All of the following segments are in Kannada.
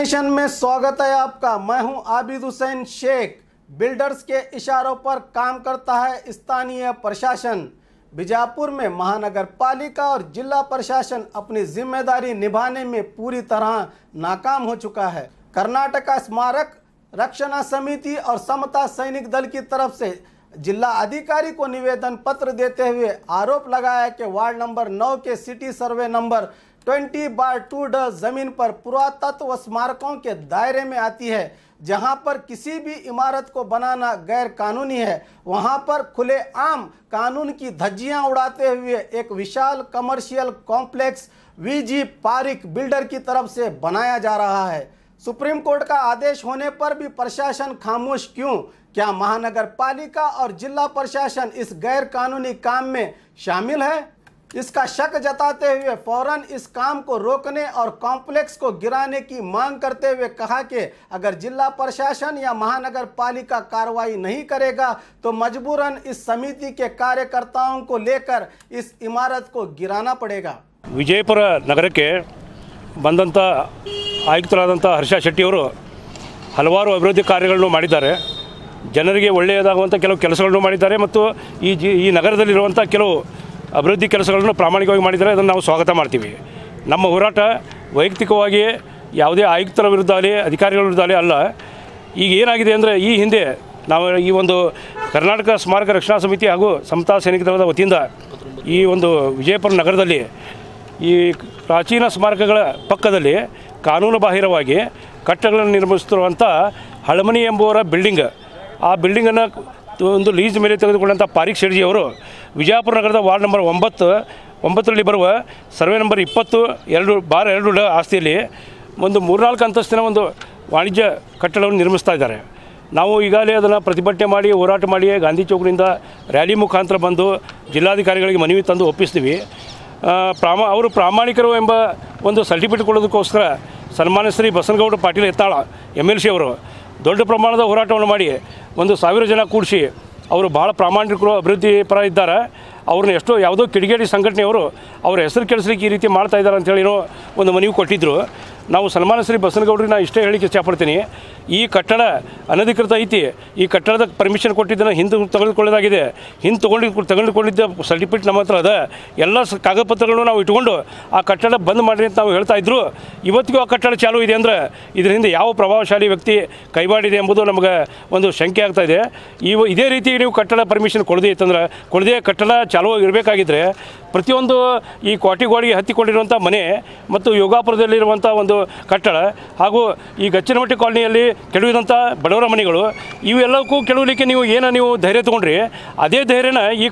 नेशन में स्वागत है आपका। मैं हूं आबिद हुसैन शेख। बिल्डर्स के इशारों पर काम करता है स्थानीय प्रशासन। बीजापुर में महानगर पालिका और जिला प्रशासन अपनी जिम्मेदारी निभाने में पूरी तरह नाकाम हो चुका है। कर्नाटक स्मारक रक्षणा समिति और समता सैनिक दल की तरफ से जिला अधिकारी को निवेदन पत्र देते हुए आरोप लगाया कि वार्ड नंबर 9 के सिटी सर्वे नंबर 20/2 जमीन पर पुरातत्व स्मारकों के दायरे में आती है। जहां पर किसी भी इमारत को बनाना गैर कानूनी है, वहां पर खुलेआम कानून की धज्जियां उड़ाते हुए एक विशाल commercial complex VG Parik builder की तरफ से बनाया जा रहा है। सुप्रीम कोर्ट का आदेश होने पर भी प्रशासन खामोश क्यों? क्या महानगर पालिका और जिला प्रशासन इस गैर कानूनी काम में शामिल है? इसका शक जताते हुए फौरन इस काम को रोकने और कॉम्प्लेक्स को गिराने की मांग करते हुए कहा कि अगर जिला प्रशासन या महानगर पालिका कार्रवाई नहीं करेगा तो मजबूरन इस समिति के कार्यकर्ताओं को लेकर इस इमारत को गिराना पड़ेगा। ವಿಜಯಪುರ ನಗರಕ್ಕೆ ಬಂದಂಥ ಆಯುಕ್ತರಾದಂಥ ಹರ್ಷ ಶೆಟ್ಟಿ ಅವರು ಹಲವಾರು ಅಭಿವೃದ್ಧಿ ಕಾರ್ಯಗಳನ್ನು ಮಾಡಿದ್ದಾರೆ. ಜನರಿಗೆ ಒಳ್ಳೆಯದಾಗುವಂಥ ಕೆಲವು ಕೆಲಸಗಳನ್ನು ಮಾಡಿದ್ದಾರೆ ಮತ್ತು ಈ ನಗರದಲ್ಲಿರುವಂಥ ಕೆಲವು ಅಭಿವೃದ್ಧಿ ಕೆಲಸಗಳನ್ನು ಪ್ರಾಮಾಣಿಕವಾಗಿ ಮಾಡಿದ್ದಾರೆ. ಅದನ್ನು ನಾವು ಸ್ವಾಗತ ಮಾಡ್ತೀವಿ. ನಮ್ಮ ಹೋರಾಟ ವೈಯಕ್ತಿಕವಾಗಿ ಯಾವುದೇ ಆಯುಕ್ತರ ವಿರುದ್ಧ ಆಗಲಿ ಅಧಿಕಾರಿಗಳ ವಿರುದ್ಧ ಆಗಲಿ ಅಲ್ಲ. ಈಗ ಏನಾಗಿದೆ ಅಂದರೆ ಈ ಹಿಂದೆ ನಾವು ಈ ಒಂದು ಕರ್ನಾಟಕ ಸ್ಮಾರಕ ರಕ್ಷಣಾ ಸಮಿತಿ ಹಾಗೂ ಸಮತಾ ಸೈನಿಕ ದಳದ ವತಿಯಿಂದ ಈ ಒಂದು ವಿಜಯಪುರ ನಗರದಲ್ಲಿ ಈ ಪ್ರಾಚೀನ ಸ್ಮಾರಕಗಳ ಪಕ್ಕದಲ್ಲಿ ಕಾನೂನು ಬಾಹಿರವಾಗಿ ಕಟ್ಟಡಗಳನ್ನು ನಿರ್ಮಿಸುತ್ತಿರುವಂಥ ಹಳಮನಿ ಎಂಬುವರ ಬಿಲ್ಡಿಂಗ್, ಆ ಬಿಲ್ಡಿಂಗನ್ನು ಒಂದು ಲೀಸ್ ಮೇಲೆ ತೆಗೆದುಕೊಂಡಂಥ ಪಾರಿಕ್ ಶೆಡ್ಜಿ ಅವರು ವಿಜಯಪುರ ನಗರದ ವಾರ್ಡ್ ನಂಬರ್ 9ರಲ್ಲಿ ಬರುವ ಸರ್ವೆ ನಂಬರ್ 20/2 ಆಸ್ತಿಯಲ್ಲಿ ಒಂದು 3-4 ಅಂತಸ್ತಿನ ಒಂದು ವಾಣಿಜ್ಯ ಕಟ್ಟಡವನ್ನು ನಿರ್ಮಿಸ್ತಾ ಇದ್ದಾರೆ. ನಾವು ಈಗಾಗಲೇ ಅದನ್ನು ಪ್ರತಿಭಟನೆ ಮಾಡಿ ಹೋರಾಟ ಮಾಡಿ ಗಾಂಧಿ ಚೌಕದಿಂದ ರ್ಯಾಲಿ ಮುಖಾಂತರ ಬಂದು ಜಿಲ್ಲಾಧಿಕಾರಿಗಳಿಗೆ ಮನವಿ ತಂದು ಒಪ್ಪಿಸ್ತೀವಿ. ಅವರು ಪ್ರಾಮಾಣಿಕರು ಎಂಬ ಒಂದು ಸರ್ಟಿಫಿಕೇಟ್ ಕೊಡೋದಕ್ಕೋಸ್ಕರ ಸನ್ಮಾನ್ಯ ಶ್ರೀ ಬಸನಗೌಡ ಪಾಟೀಲ್ ಹೆತ್ತಾಳ MLC ಅವರು ದೊಡ್ಡ ಪ್ರಮಾಣದ ಹೋರಾಟವನ್ನು ಮಾಡಿ 1,000 ಜನ ಕೂಡಿಸಿ ಅವರು ಭಾಳ ಪ್ರಾಮಾಣಿಕರು, ಅಭಿವೃದ್ಧಿ ಪರ ಇದ್ದಾರೆ. ಅವ್ರನ್ನ ಯಾವುದೋ ಕಿಡಿಗೇಡಿ ಸಂಘಟನೆಯವರು ಅವ್ರ ಹೆಸರು ಕೆಡಿಸ್ಲಿಕ್ಕೆ ಈ ರೀತಿ ಮಾಡ್ತಾ ಇದ್ದಾರೆ ಅಂತೇಳಿನೋ ಒಂದು ಮನವಿ ಕೊಟ್ಟಿದ್ದರು. ನಾವು ಸನ್ಮಾನ್ಯ ಶ್ರೀ ಬಸನಗೌಡರಿಗೆ ನಾನು ಇಷ್ಟೇ ಹೇಳಿಕ್ಕೆ ಇಷ್ಟಪಡ್ತೀನಿ, ಈ ಕಟ್ಟಡ ಅನಧಿಕೃತ ಐತಿ. ಈ ಕಟ್ಟಡದ ಪರ್ಮಿಷನ್ ಕೊಟ್ಟಿದ್ದನ್ನು ಹಿಂದೆ ತೆಗೆದುಕೊಳ್ಳೋದಾಗಿದೆ. ತೆಗೆದುಕೊಂಡಿದ್ದ ಸರ್ಟಿಫಿಕೇಟ್ ನಮ್ಮ ಹತ್ರ ಅದ. ಎಲ್ಲ ಕಾಗದಪತ್ರಗಳನ್ನು ನಾವು ಇಟ್ಕೊಂಡು ಆ ಕಟ್ಟಡ ಬಂದ್ ಮಾಡಿರಿ ಅಂತ ನಾವು ಹೇಳ್ತಾ ಇದ್ರು. ಇವತ್ತಿಗೂ ಆ ಕಟ್ಟಡ ಚಾಲೂ ಇದೆ ಅಂದರೆ ಇದರಿಂದ ಯಾವ ಪ್ರಭಾವಶಾಲಿ ವ್ಯಕ್ತಿ ಕೈವಾಡಿದೆ ಎಂಬುದು ನಮಗೆ ಒಂದು ಶಂಕೆ ಆಗ್ತಾಯಿದೆ. ಇದೇ ರೀತಿ ನೀವು ಕಟ್ಟಡ ಪರ್ಮಿಷನ್ ಕೊಡದೇ ಕಟ್ಟಡ ಚಾಲೂ ಇರಬೇಕಾಗಿದ್ದರೆ ಪ್ರತಿಯೊಂದು ಈ ಕ್ವಾಟಿಗೋಡಿಗೆ ಹತ್ತಿಕೊಂಡಿರುವಂಥ ಮನೆ ಮತ್ತು ಯೋಗಾಪುರದಲ್ಲಿರುವಂಥ ಒಂದು ಕಟ್ಟಡ ಹಾಗೂ ಈ ಗಚ್ಚನಮಟ್ಟಿ ಕಾಲನಿಯಲ್ಲಿ ಕೆಡವಿದಂಥ ಬಡವರ ಮನೆಗಳು ಇವೆಲ್ಲಕ್ಕೂ ಕೆಡವಲಿಕ್ಕೆ ನೀವು ಧೈರ್ಯ ತೊಗೊಂಡ್ರಿ. ಅದೇ ಧೈರ್ಯನ ಈ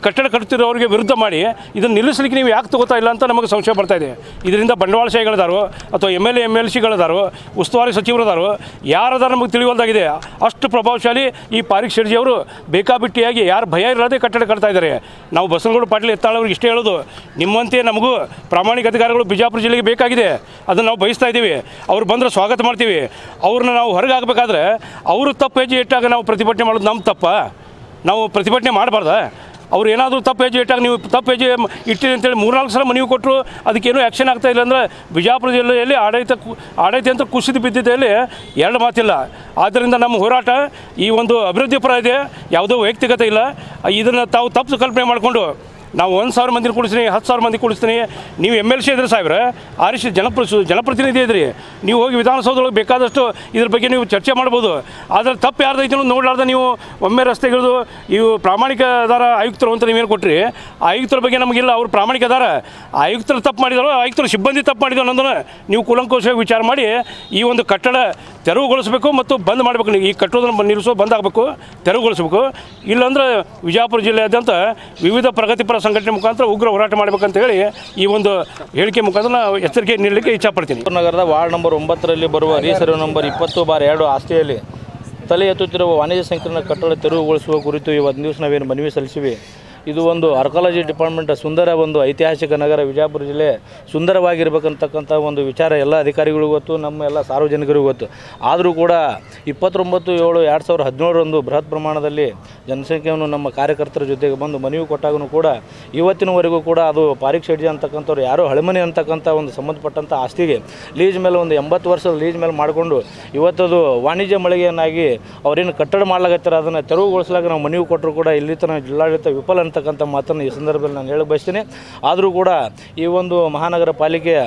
ಕಟ್ಟಡ ಕಟ್ಟುತ್ತಿರೋರಿಗೆ ವಿರುದ್ಧ ಮಾಡಿ ಇದನ್ನು ನಿಲ್ಲಿಸಲಿಕ್ಕೆ ನೀವು ಯಾಕೆ ತಗೋತಾ ಇಲ್ಲ ಅಂತ ನಮಗೆ ಸಂಶಯ ಬರ್ತಾ ಇದೆ. ಇದರಿಂದ ಬಂಡವಾಳಶಾಹಿಗಳದಾರೋ ಅಥವಾ MLA MLCಗಳದಾರೋ ಉಸ್ತುವಾರಿ ಸಚಿವರದಾರೋ ಯಾರದಾರ ನಮಗೆ ತಿಳಿಯುವುದಾಗಿದೆ. ಅಷ್ಟು ಪ್ರಭಾವಶಾಲಿ ಈ ಪಾರಿಕ್ ಶೆಡ್ಜಿ ಅವರು ಬೇಕಾಬಿಟ್ಟಿಯಾಗಿ ಯಾರು ಭಯ ಇರದೆ ಕಟ್ಟಡ ಕಟ್ತಾ ಇದ್ದಾರೆ. ನಾವು ಬಸನಗೌಡ ಪಾಟೀಲ್ ಹೆತ್ತಾಳ ಅವ್ರಿಗೆ ಇಷ್ಟೇ ಹೇಳೋದು, ನಿಮ್ಮಂತೆ ನಮಗೂ ಪ್ರಾಮಾಣಿಕ ಅಧಿಕಾರಿಗಳು ಬಿಜಾಪುರ ಜಿಲ್ಲೆಗೆ ಬೇಕಾಗಿದೆ. ಅದನ್ನು ನಾವು ಬಯಸ್ತಾ ಇದ್ದೀವಿ. ಅವ್ರು ಬಂದರೆ ಸ್ವಾಗತ ಮಾಡ್ತೀವಿ. ಅವ್ರನ್ನ ನಾವು ಹೊರಗೆ ಹಾಕಬೇಕಾದ್ರೆ ಅವರು ತಪ್ಪು ಹೆಜ್ಜೆ ಇಟ್ಟಾಗ ನಾವು ಪ್ರತಿಭಟನೆ ಮಾಡೋದು ನಮ್ಮ ತಪ್ಪ? ನಾವು ಪ್ರತಿಭಟನೆ ಮಾಡಬಾರ್ದ? ಅವ್ರು ಏನಾದರೂ ತಪ್ಪು ಹೆಜ್ಜೆ ಇಟ್ಟಾಗ ನೀವು ತಪ್ಪು ಹೆಜ್ಜೆ ಇಟ್ಟಿರಿ ಅಂತೇಳಿ 3-4 ಸಲ ಮನವಿ ಕೊಟ್ಟರು, ಅದಕ್ಕೇನೂ ಆ್ಯಕ್ಷನ್ ಆಗ್ತಾ ಇಲ್ಲ ಅಂದರೆ ಬಿಜಾಪುರ ಜಿಲ್ಲೆಯಲ್ಲಿ ಆಡಳಿತ ಅಂತ ಕುಸಿದು ಬಿದ್ದಿದ್ದೆಯಲ್ಲಿ ಎರಡು ಮಾತಿಲ್ಲ. ಆದ್ದರಿಂದ ನಮ್ಮ ಹೋರಾಟ ಈ ಒಂದು ಅಭಿವೃದ್ಧಿ ಪರ ಇದೆ, ಯಾವುದೋ ವೈಯಕ್ತಿಕತೆ ಇಲ್ಲ. ಇದನ್ನು ತಾವು ತಪ್ಪು ಕಲ್ಪನೆ ಮಾಡಿಕೊಂಡು ನಾವು 1,000 ಮಂದಿನ ಕೂಡಿಸ್ತೀನಿ, 10,000 ಮಂದಿ ಕೂಡಿಸ್ತೀನಿ. ನೀವು MLC ಇದ್ರೆ ಸಾಹೇಬ್ರೆ, ಆರಿಸಿ ಜನಪ್ರತಿನಿಧಿ ಇದ್ರಿ, ನೀವು ಹೋಗಿ ವಿಧಾನಸೌಧದೊಳಗೆ ಬೇಕಾದಷ್ಟು ಇದ್ರ ಬಗ್ಗೆ ನೀವು ಚರ್ಚೆ ಮಾಡ್ಬೋದು. ಆದರೆ ತಪ್ಪು ಯಾರ್ದೈತೆ ಅನ್ನೋದು ನೋಡಲಾರ್ದೆ ನೀವು ಒಮ್ಮೆ ರಸ್ತೆಗಿಳಿದು ಇವು ಪ್ರಾಮಾಣಿಕ ಅದಾರ ಆಯುಕ್ತರು ಅಂತ ನೀವೇನು ಕೊಟ್ರಿ. ಆಯುಕ್ತರ ಬಗ್ಗೆ ನಮಗಿಲ್ಲ, ಅವ್ರು ಪ್ರಾಮಾಣಿಕ ಅದಾರ. ಆಯುಕ್ತರು ತಪ್ಪು ಮಾಡಿದಾರೋ ಆಯುಕ್ತರು ಸಿಬ್ಬಂದಿ ತಪ್ಪು ಮಾಡಿದಾರೋ ಅನ್ನೋದನ್ನು ನೀವು ಕೂಲಂಕುಷವಾಗಿ ವಿಚಾರ ಮಾಡಿ ಈ ಒಂದು ಕಟ್ಟಡ ತೆರವುಗೊಳಿಸಬೇಕು ಮತ್ತು ಬಂದ್ ಮಾಡಬೇಕು. ಈ ಕಟ್ಟೋದನ್ನು ನಿಲ್ಲಿಸೋ ಬಂದಾಗಬೇಕು, ತೆರವುಗೊಳಿಸಬೇಕು. ಇಲ್ಲಾಂದ್ರೆ ವಿಜಯಪುರ ಜಿಲ್ಲೆಯಾದ್ಯಂತ ವಿವಿಧ ಪ್ರಗತಿಪರ ಸಂಘಟನೆ ಮುಖಾಂತರ ಉಗ್ರ ಹೋರಾಟ ಮಾಡಬೇಕಂತ ಹೇಳಿ ಈ ಒಂದು ಹೇಳಿಕೆ ಮುಖಾಂತರ ನಾವು ಎಚ್ಚರಿಕೆ ನೀಡಲಿಕ್ಕೆ ಇಚ್ಛಪಡ್ತೀನಿ. ನಗರದ ವಾರ್ಡ್ ನಂಬರ್ 9ರಲ್ಲಿ ಬರುವ ಸರ್ವೆ ನಂಬರ್ 20/2 ಆಸ್ತಿಯಲ್ಲಿ ತಲೆ ಎತ್ತುತ್ತಿರುವ ವಾಣಿಜ್ಯ ಸಂಕೀರ್ಣ ಕಟ್ಟಡ ತೆರವುಗೊಳಿಸುವ ಕುರಿತು ಈ ಒಂದು ದಿವಸ ನಾವೇನು ಮನವಿ ಸಲ್ಲಿಸಿವಿ. ಇದು ಒಂದು ಆರ್ಕಾಲಜಿ ಡಿಪಾರ್ಟ್ಮೆಂಟ್ ಸುಂದರ ಒಂದು ಐತಿಹಾಸಿಕ ನಗರ ವಿಜಯಪುರ ಜಿಲ್ಲೆ ಸುಂದರವಾಗಿರ್ಬೇಕಂತಕ್ಕಂಥ ಒಂದು ವಿಚಾರ ಎಲ್ಲ ಅಧಿಕಾರಿಗಳಿಗೂ ಗೊತ್ತು, ನಮ್ಮ ಎಲ್ಲ ಸಾರ್ವಜನಿಕರಿಗೂ ಗೊತ್ತು. ಆದರೂ ಕೂಡ 29/7/2017 ಬೃಹತ್ ಪ್ರಮಾಣದಲ್ಲಿ ಜನಸಂಖ್ಯೆಯನ್ನು ನಮ್ಮ ಕಾರ್ಯಕರ್ತರ ಜೊತೆಗೆ ಬಂದು ಮನವಿ ಕೊಟ್ಟಾಗೂ ಕೂಡ ಇವತ್ತಿನವರೆಗೂ ಕೂಡ ಅದು ಪಾರಿಕ್ ಶೆಡ್ಜಿ ಅಂತಕ್ಕಂಥವ್ರು ಯಾರೋ ಹಳೆಮನೆ ಅಂತಕ್ಕಂಥ ಒಂದು ಸಂಬಂಧಪಟ್ಟಂಥ ಆಸ್ತಿಗೆ ಲೀಜ್ ಮೇಲೆ ಒಂದು 80 ವರ್ಷದ ಲೀಜ್ ಮೇಲೆ ಮಾಡಿಕೊಂಡು ಇವತ್ತದು ವಾಣಿಜ್ಯ ಮಳಿಗೆಯನ್ನಾಗಿ ಅವರೇನು ಕಟ್ಟಡ ಮಾಡ್ಲಾಗತ್ತಾರೆ ಅದನ್ನು ತೆರವುಗೊಳಿಸಲಾಗ ನಾವು ಮನವಿ ಕೊಟ್ಟರು ಕೂಡ ಇಲ್ಲಿ ತನಕ ಜಿಲ್ಲಾಡಳಿತ ವಿಫಲ ಅಂತಕ್ಕಂಥ ಮಾತನ್ನು ಈ ಸಂದರ್ಭದಲ್ಲಿ ನಾನು ಹೇಳಕ್ಕೆ ಬಯಸ್ತೀನಿ. ಆದರೂ ಕೂಡ ಈ ಒಂದು ಮಹಾನಗರ ಪಾಲಿಕೆಯ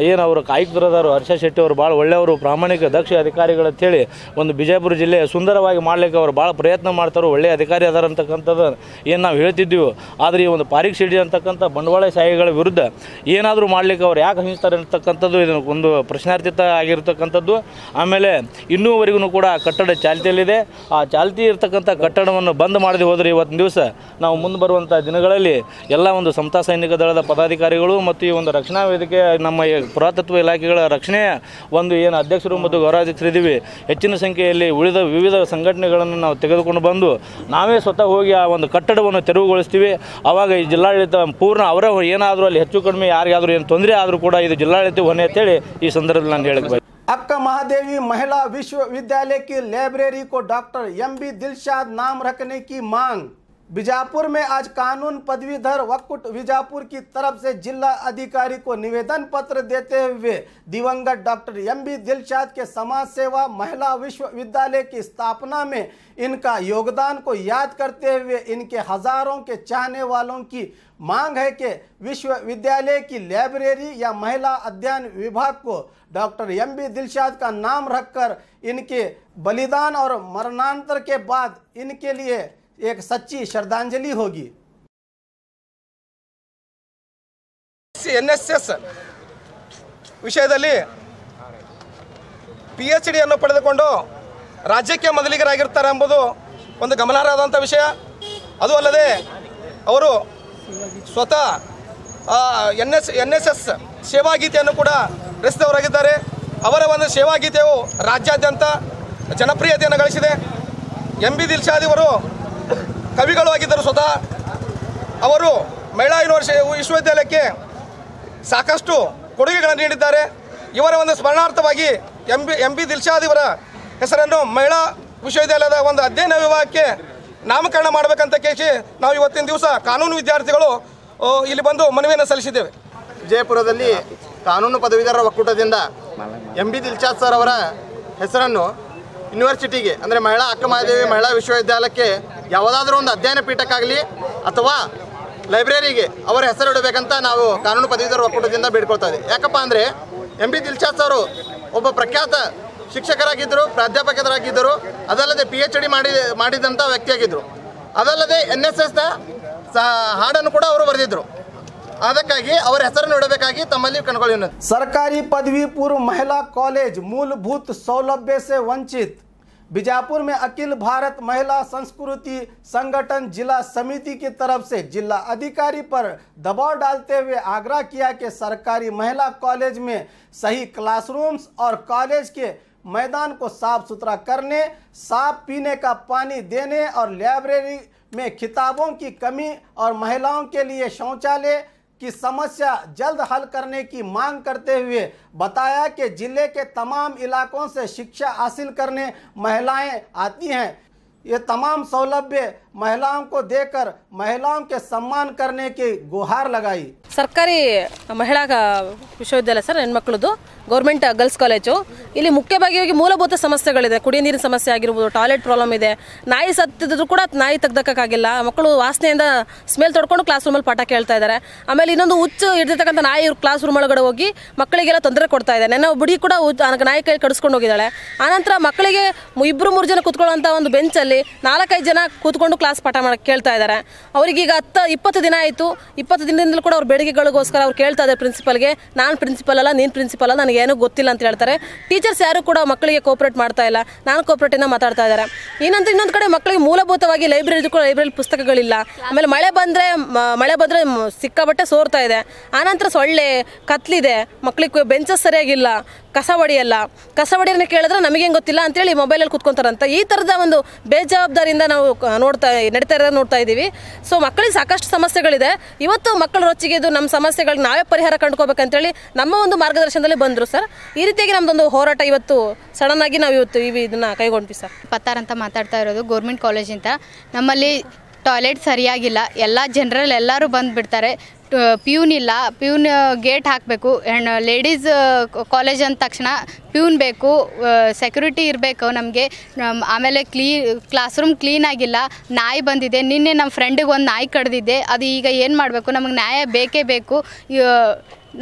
ಏನು ಅವರು ಆಯುಕ್ತರದಾರು ಹರ್ಷ ಶೆಟ್ಟಿ ಅವರು ಭಾಳ ಒಳ್ಳೆಯವರು, ಪ್ರಾಮಾಣಿಕ ದಕ್ಷ ಅಧಿಕಾರಿಗಳು ಅಂತೇಳಿ ಒಂದು ವಿಜಯಪುರ ಜಿಲ್ಲೆ ಸುಂದರವಾಗಿ ಮಾಡಲಿಕ್ಕೆ ಅವರು ಭಾಳ ಪ್ರಯತ್ನ ಮಾಡ್ತಾರೆ, ಒಳ್ಳೆಯ ಅಧಿಕಾರಿ ಅದಾರ ಅಂತಕ್ಕಂಥದ್ದು ಏನು ನಾವು ಹೇಳ್ತಿದ್ದೀವಿ. ಆದರೆ ಈ ಒಂದು ಪಾರಿಕ್ ಶೆಡ್ಜಿ ಅಂತಕ್ಕಂಥ ಬಂಡವಾಳಶಾಹಿಗಳ ವಿರುದ್ಧ ಏನಾದರೂ ಮಾಡಲಿಕ್ಕೆ ಅವ್ರು ಯಾಕೆ ಹಂಚ್ತಾರೆ ಅಂತಕ್ಕಂಥದ್ದು ಇದನ್ನು ಒಂದು ಪ್ರಶ್ನಾರ್ಥಿತ ಆಗಿರ್ತಕ್ಕಂಥದ್ದು. ಆಮೇಲೆ ಇನ್ನೂವರೆಗೂ ಕೂಡ ಕಟ್ಟಡ ಚಾಲ್ತಿಯಲ್ಲಿದೆ. ಆ ಚಾಲ್ತಿ ಇರ್ತಕ್ಕಂಥ ಕಟ್ಟಡವನ್ನು ಬಂದ್ ಮಾಡದೆ ಹೋದರೆ ಇವತ್ತಿನ ದಿವಸ ನಾವು ಮುಂದೆ ಬರುವಂಥ ದಿನಗಳಲ್ಲಿ ಎಲ್ಲ ಒಂದು ಸಮತಾ ಸೈನಿಕ ದಳದ ಪದಾಧಿಕಾರಿಗಳು ಮತ್ತು ಈ ಒಂದು ರಕ್ಷಣಾ ವೇದಿಕೆ ನಮ್ಮ ಪುರಾತತ್ವ ಇಲಾಖೆಗಳ ರಕ್ಷಣೆಯ ಒಂದು ಏನು ಅಧ್ಯಕ್ಷರು ಮತ್ತು ಗೌರವಾಧ್ಯಕ್ಷರಿದ್ದೀವಿ, ಹೆಚ್ಚಿನ ಸಂಖ್ಯೆಯಲ್ಲಿ ಉಳಿದ ವಿವಿಧ ಸಂಘಟನೆಗಳನ್ನು ನಾವು ತೆಗೆದುಕೊಂಡು ಬಂದು ನಾವೇ ಸ್ವತಃ ಹೋಗಿ ಆ ಒಂದು ಕಟ್ಟಡವನ್ನು ತೆರವುಗೊಳಿಸ್ತೀವಿ. ಆವಾಗ ಈ ಜಿಲ್ಲಾಡಳಿತ ಪೂರ್ಣ ಅವರೇ ಏನಾದರೂ ಅಲ್ಲಿ ಹೆಚ್ಚು ಕಡಿಮೆ ಯಾರಿಗಾದರೂ ಏನು ತೊಂದರೆ ಆದರೂ ಕೂಡ ಇದು ಜಿಲ್ಲಾಡಳಿತ ಹೊಣೆ ಅಂತೇಳಿ ಈ ಸಂದರ್ಭದಲ್ಲಿ ನಾನು ಹೇಳಕ್ಕೆ ಬಯಸ್ತೀನಿ. अक्का महादेवी महिला विश्वविद्यालय की लाइब्रेरी को डॉक्टर एम.बी. दिलशाद नाम रखने की मांग। बीजापुर में आज कानून पदवीधर वक्फ बीजापुर की तरफ से जिला अधिकारी को निवेदन पत्र देते हुए दिवंगत डॉक्टर एम.बी. दिलशाद के समाज सेवा महिला विश्वविद्यालय की स्थापना में इनका योगदान को याद करते हुए इनके हजारों के चाहने वालों की मांग है कि विश्वविद्यालय की लाइब्रेरी या महिला अध्ययन विभाग को डॉक्टर एम.बी. दिलशाद का नाम रखकर इनके बलिदान और मरणांतर के बाद इनके लिए एक सच्ची श्रद्धांजलि होगी। NSS ವಿಷಯದಲ್ಲಿ PhD ಅನ್ನು ಪಡೆದುಕೊಂಡು ರಾಜ್ಯಕ್ಕೆ ಮೊದಲಿಗರಾಗಿರ್ತಾರೆ ಎಂಬುದು ಒಂದು ಗಮನಾರ್ಹವಾದಂಥ ವಿಷಯ. ಅದು ಅಲ್ಲದೆ ಅವರು ಸ್ವತಃ NSS ಸೇವಾ ಗೀತೆಯನ್ನು ಕೂಡ ರಚಿಸಿದವರಾಗಿದ್ದಾರೆ. ಅವರ ಒಂದು ಸೇವಾ ಗೀತೆಯು ರಾಜ್ಯಾದ್ಯಂತ ಜನಪ್ರಿಯತೆಯನ್ನು ಗಳಿಸಿದೆ. ಎಂ.ಬಿ. ದಿಲ್ಶಾದ್ ಅವರು ಕವಿಗಳು ಆಗಿದ್ದರು. ಸ್ವತಃ ಅವರು ಮಹಿಳಾ ವಿಶ್ವವಿದ್ಯಾಲಯಕ್ಕೆ ಸಾಕಷ್ಟು ಕೊಡುಗೆಗಳನ್ನು ನೀಡಿದ್ದಾರೆ. ಇವರ ಒಂದು ಸ್ಮರಣಾರ್ಥವಾಗಿ ಎಂ.ಬಿ. ದಿಲ್ಶಾದ್ ಇವರ ಹೆಸರನ್ನು ಮಹಿಳಾ ವಿಶ್ವವಿದ್ಯಾಲಯದ ಒಂದು ಅಧ್ಯಯನ ವಿಭಾಗಕ್ಕೆ ನಾಮಕರಣ ಮಾಡಬೇಕಂತ ಕೇಳಿ ನಾವು ಇವತ್ತಿನ ದಿವಸ ಕಾನೂನು ವಿದ್ಯಾರ್ಥಿಗಳು ಇಲ್ಲಿ ಬಂದು ಮನವಿಯನ್ನು ಸಲ್ಲಿಸಿದ್ದೇವೆ. ವಿಜಯಪುರದಲ್ಲಿ ಕಾನೂನು ಪದವೀಧರರ ಒಕ್ಕೂಟದಿಂದ ಎಂ.ಬಿ. ದಿಲ್ಶಾದ್ ಸರ್ ಅವರ ಹೆಸರನ್ನು ಯೂನಿವರ್ಸಿಟಿಗೆ ಅಂದರೆ ಮಹಿಳಾ ಅಕ್ಕ ಮಹಾದೇವಿ ಮಹಿಳಾ ವಿಶ್ವವಿದ್ಯಾಲಯಕ್ಕೆ ಯಾವುದಾದ್ರೂ ಒಂದು ಅಧ್ಯಯನ ಪೀಠಕ್ಕಾಗಲಿ ಅಥವಾ ಲೈಬ್ರರಿಗೆ ಅವರ ಹೆಸರಿಡಬೇಕಂತ ನಾವು ಕಾನೂನು ಪದವೀಧರ ಒಕ್ಕೂಟದಿಂದ ಬೇಡ್ಕೊಳ್ತಾ ಇದ್ದೀವಿ. ಯಾಕಪ್ಪ ಅಂದರೆ ಎಂ.ಬಿ. ದಿಲ್ಶಾದ್ ಸರ್ ಒಬ್ಬ ಪ್ರಖ್ಯಾತ ಶಿಕ್ಷಕರಾಗಿದ್ದರು, ಪ್ರಾಧ್ಯಾಪಕರಾಗಿದ್ದರು, ಅದಲ್ಲದೆ PhD ಮಾಡಿದಂಥ ವ್ಯಕ್ತಿಯಾಗಿದ್ದರು. ಅದಲ್ಲದೆ NSSನ ಹಾಡನ್ನು ಕೂಡ ಅವರು ಬರೆದಿದ್ದರು. ಅದಕ್ಕಾಗಿ ಅವರ ಹೆಸರನ್ನು ಇಡಬೇಕಾಗಿ ತಮ್ಮಲ್ಲಿ ಕಣ್ಕೊಳ್ಳಿ. सरकारी पदवी पूर्व महिला कॉलेज मूलभूत सौलभ्य से वंचित। बीजापुर में अखिल भारत महिला संस्कृति संगठन जिला समिति की तरफ से जिला अधिकारी पर दबाव डालते हुए आग्रह किया कि सरकारी महिला कॉलेज में सही क्लासरूम्स और कॉलेज के मैदान को साफ सुथरा करने, साफ पीने का पानी देने और लाइब्रेरी में किताबों की कमी और महिलाओं के लिए शौचालय की समस्या जल्द हल करने की मांग करते हुए बताया कि जिले के तमाम इलाकों से शिक्षा हासिल करने महिलाएं आती हैं। ये तमाम सौलभ्य महिलाओं को देकर महिलाओं के सम्मान करने की गुहार लगाई। ಸರ್ಕಾರಿ ಮಹಿಳಾ ವಿಶ್ವವಿದ್ಯಾಲಯ ಸರ್, ಹೆಣ್ಮಕ್ಳದ್ದು ಗೌರ್ಮೆಂಟ್ ಗರ್ಲ್ಸ್ ಕಾಲೇಜು. ಇಲ್ಲಿ ಮುಖ್ಯವಾಗಿ ಮೂಲಭೂತ ಸಮಸ್ಯೆಗಳಿದೆ. ಕುಡಿಯ ನೀರಿನ ಸಮಸ್ಯೆ ಆಗಿರ್ಬೋದು, ಟಾಯ್ಲೆಟ್ ಪ್ರಾಬ್ಲಮ್ ಇದೆ. ನಾಯಿ ಸತ್ತಿದ್ರು ಕೂಡ ನಾಯಿ ತೆಗ್ದಕ್ಕಾಗಿಲ್ಲ. ಮಕ್ಕಳು ವಾಸನೆಯಿಂದ ಸ್ಮೆಲ್ ತೊಡ್ಕೊಂಡು ಕ್ಲಾಸ್ ರೂಮಲ್ಲಿ ಪಾಠ ಕೇಳ್ತಾ ಇದ್ದಾರೆ. ಆಮೇಲೆ ಇನ್ನೊಂದು ಹುಚ್ಚು ಹಿಡಿದಿರ್ತಕ್ಕಂಥ ನಾಯಿ ಕ್ಲಾಸ್ ರೂಮ್ ಒಳಗಡೆ ಹೋಗಿ ಮಕ್ಕಳಿಗೆಲ್ಲ ತೊಂದರೆ ಕೊಡ್ತಾ ಇದೆ. ನನ್ನ ಬುಡಿ ಕೂಡ ನಾಯಿ ಕೈ ಕಡಿಸ್ಕೊಂಡು ಹೋಗಿದ್ದಾಳೆ. ಆನಂತರ ಮಕ್ಕಳಿಗೆ 2-3 ಜನ ಕೂತ್ಕೊಳ್ಳೋಂಥ ಒಂದು ಬೆಂಚಲ್ಲಿ 4-5 ಜನ ಕೂತ್ಕೊಂಡು ಕ್ಲಾಸ್ ಪಾಠ ಕೇಳ್ತಾ ಇದ್ದಾರೆ. ಅವರಿಗೀಗ 20 ದಿನ ಆಯಿತು. 20 ದಿನದಿಂದಲೂ ಕೂಡ ಅವ್ರ ಬೇಡಿಕೆಗಳಿಗೋಸ್ಕರ ಅವ್ರು ಕೇಳ್ತಾ ಇದ್ದಾರೆ ಪ್ರಿನ್ಸಿಪಲ್ಗೆ. ನಾನು ಪ್ರಿನ್ಸಿಪಲ್ ಅಲ್ಲ, ನೀನು ಪ್ರಿನ್ಸಿಪಲ್ ಅಲ್ಲ, ನನಗೇನು ಗೊತ್ತಿಲ್ಲ ಅಂತ ಹೇಳ್ತಾರೆ. ಟೀಚರ್ಸ್ ಯಾರು ಕೂಡ ಮಕ್ಕಳಿಗೆ ಕೋಆಪರೇಟ್ ಮಾಡ್ತಾ ಇಲ್ಲ. ನಾನು ಕೋಆಪರೇಟಿಂದ ಮಾತಾಡ್ತಾ ಇದ್ದಾರೆ. ಇನ್ನೊಂದು ಕಡೆ ಮಕ್ಕಳಿಗೆ ಮೂಲಭೂತವಾಗಿ ಲೈಬ್ರರಿ ಪುಸ್ತಕಗಳಿಲ್ಲ. ಆಮೇಲೆ ಮಳೆ ಬಂದರೆ ಸಿಕ್ಕಾಬಟ್ಟೆ ಸೋರ್ತಾ ಇದೆ. ಆನಂತರ ಸೊಳ್ಳೆ ಕತ್ಲಿದೆ. ಮಕ್ಕಳಿಗೆ ಬೆಂಚಸ್ ಸರಿಯಾಗಿಲ್ಲ, ಕಸ ಹೊಡಿಯೋದನ್ನ ಕೇಳಿದ್ರೆ ನಮಗೇನು ಗೊತ್ತಿಲ್ಲ ಅಂತೇಳಿ ಮೊಬೈಲಲ್ಲಿ ಕೂತ್ಕೊಂತಾರಂತ. ಈ ಥರದ ಒಂದು ಬೇಜವಾಬ್ದಾರಿಯಿಂದ ನಾವು ನಡೀತಾ ಇರೋದು ನೋಡ್ತಾ ಇದ್ದೀವಿ. ಸೊ ಮಕ್ಕಳಿಗೆ ಸಾಕಷ್ಟು ಸಮಸ್ಯೆಗಳಿದೆ. ಇವತ್ತು ಮಕ್ಕಳ ರೊಚ್ಚಿಗೆದು ನಮ್ಮ ಸಮಸ್ಯೆಗಳಿಗೆ ನಾವೇ ಪರಿಹಾರ ಕಂಡುಕೋಬೇಕಂತೇಳಿ ನಮ್ಮ ಒಂದು ಮಾರ್ಗದರ್ಶನದಲ್ಲಿ ಬಂದರು ಸರ್. ಈ ರೀತಿಯಾಗಿ ನಮ್ಮದೊಂದು ಹೋರಾಟ ಇವತ್ತು ಸಡನ್ ಆಗಿ ನಾವು ಇವತ್ತು ಇದನ್ನು ಕೈಗೊಂಡ್ವಿ ಸರ್. ಪತ್ತಾರ್ ಅಂತ ಮಾತಾಡ್ತಾ ಇರೋದು, ಗೌರ್ಮೆಂಟ್ ಕಾಲೇಜಿಂದ. ನಮ್ಮಲ್ಲಿ ಟಾಯ್ಲೆಟ್ ಸರಿಯಾಗಿಲ್ಲ, ಎಲ್ಲ ಜನರಲ್ ಎಲ್ಲರೂ ಬಂದುಬಿಡ್ತಾರೆ. ಪ್ಯೂನ್ ಇಲ್ಲ, ಪ್ಯೂನ್ ಗೇಟ್ ಹಾಕಬೇಕು. ಆ್ಯಂಡ್ ಲೇಡೀಸ್ ಕಾಲೇಜ್ ಅಂದ ತಕ್ಷಣ ಪ್ಯೂನ್ ಬೇಕು, ಸೆಕ್ಯೂರಿಟಿ ಇರಬೇಕು ನಮಗೆ. ಆಮೇಲೆ ಕ್ಲಾಸ್ ರೂಮ್ ಕ್ಲೀನ್ ಆಗಿಲ್ಲ, ನಾಯಿ ಬಂದಿದೆ. ನಿನ್ನೆ ನಮ್ಮ ಫ್ರೆಂಡಿಗೆ ಒಂದು ನಾಯಿ ಕಡ್ದಿದ್ದೆ. ಅದು ಈಗ ಏನು ಮಾಡಬೇಕು, ನಮಗೆ ನ್ಯಾಯ ಬೇಕೇ ಬೇಕು.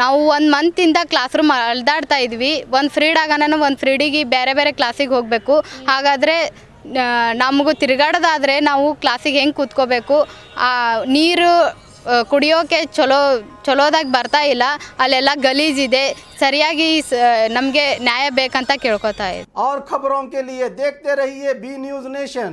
ನಾವು 1 ಮಂತಿಂದ ಕ್ಲಾಸ್ ರೂಮ್ ಅಳ್ದಾಡ್ತಾ ಇದ್ವಿ. ಒಂದು ಫ್ರೀಡಾಗನ ಒಂದು ಫ್ರೀಡಿಗೆ ಬೇರೆ ಬೇರೆ ಕ್ಲಾಸಿಗೆ ಹೋಗಬೇಕು. ಹಾಗಾದರೆ ನಮಗೂ ತಿರುಗಾಡೋದಾದರೆ ನಾವು ಕ್ಲಾಸಿಗೆ ಹೆಂಗೆ ಕೂತ್ಕೋಬೇಕು? ನೀರು ಕುಡಿಯೋಕೆ ಚಲೋದಾಗಿ ಬರ್ತಾ ಇಲ್ಲ, ಅಲ್ಲೆಲ್ಲ ಗಲೀಜಿದೆ. ಸರಿಯಾಗಿ ನಮಗೆ ನ್ಯಾಯ ಬೇಕಂತ ಕೇಳ್ಕೊತಾ ಇದೆ. और खबरों के लिए देखते रहिए बी न्यूज़ नेशन।